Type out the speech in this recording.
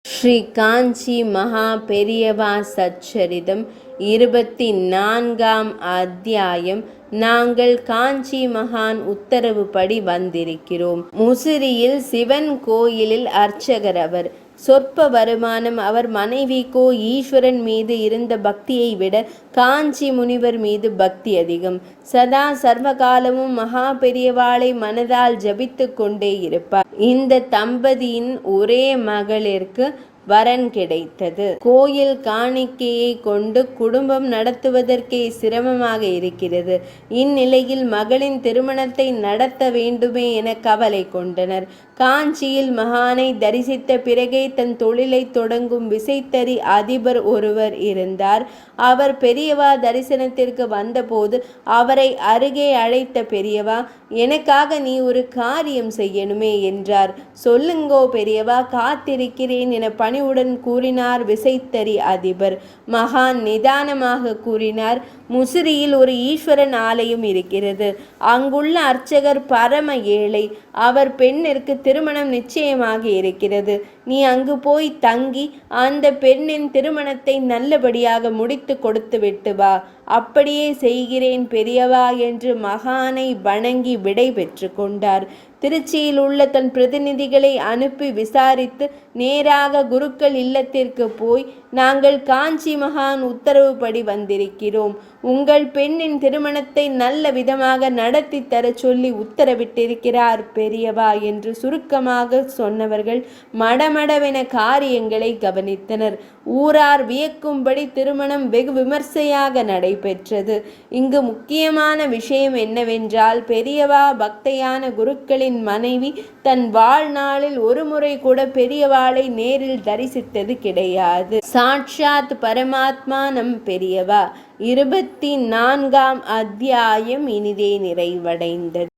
ஸ்ரீ காஞ்சி மகா பெரியவா சச்சரிதம் 24ஆம் அத்தியாயம். நாங்கள் காஞ்சி மகான் உத்தரவுப்படி வந்திருக்கிறோம். முசிறியில் சிவன் கோயிலில் அர்ச்சகர் அவர். சொற்ப வருமானம். அவர் மனைவிக்கோ ஈஸ்வரன் மீது இருந்த பக்தியை விட காஞ்சி முனிவர் மீது பக்தி அதிகம். சதா சர்வகாலமும் மகா பெரியவாளை மனதால் ஜபித்து கொண்டே இருப்பார். இந்த தம்பதியின் ஒரே மகளிற்கு வரன் கிடைத்தது. கோயில் காணிக்கையை கொண்டு குடும்பம் நடத்துவதற்கே சிரமமாக இருக்கிறது. இந்நிலையில் மகளின் திருமணத்தை நடத்த வேண்டுமே என கவலை கொண்டனர். காஞ்சியில் மகானை தரிசித்த பிறகே தன் தொழிலை தொடங்கும் விசைத்தறி அதிபர் ஒருவர் இருந்தார். அவர் பெரியவா தரிசனத்திற்கு வந்தபோது அவரை அருகே அழைத்த பெரியவா, எனக்காக நீ ஒரு காரியம் செய்யணுமே என்றார். சொல்லுங்கோ பெரியவா, காத்திருக்கிறேன் என பணிவுடன் கூறினார் விசைத்தறி அதிபர். மகான் நிதானமாக கூறினார், முசிறியில் ஒரு ஈஸ்வரன் ஆலயம் இருக்கிறது. அங்குள்ள அர்ச்சகர் பரம ஏழை. அவர் பெண்ணிற்கு திருமணம் நிச்சயமாக இருக்கிறது. நீ அங்கு போய் தங்கி அந்த பெண்ணின் திருமணத்தை நல்லபடியாக முடித்து கொடுத்து விட்டு வா. அப்படியே செய்கிறேன் பெரியவா என்று மகானை வணங்கி விடை பெற்று கொண்டார். திருச்சியில் உள்ள தன் பிரதிநிதிகளை அனுப்பி விசாரித்து நேராக குருக்கள் இல்லத்திற்கு போய், நாங்கள் காஞ்சி மகான் உத்தரவுப்படி வந்திருக்கிறோம். உங்கள் பெண்ணின் திருமணத்தை நல்ல விதமாக நடத்தி தர சொல்லி உத்தரவிட்டிருக்கிறார் பெரியவா என்று சுருக்கமாக சொன்னவர்கள் மடமடவென காரியங்களை கவனித்தனர். ஊரார் வியக்கும்படி திருமணம் வெகு விமர்சையாக நடைபெற்றது. இங்கு முக்கியமான விஷயம் என்னவென்றால், பெரியவா பக்தையான குருக்களின் மனைவி தன் வாழ்நாளில் ஒரு முறை கூட பெரியவாளை நேரில் தரிசித்தது கிடையாது. சாட்சாத் பரமாத்மா நம் பெரியவா. 24ஆம் அத்தியாயம் இனிதே நிறைவடைந்தது.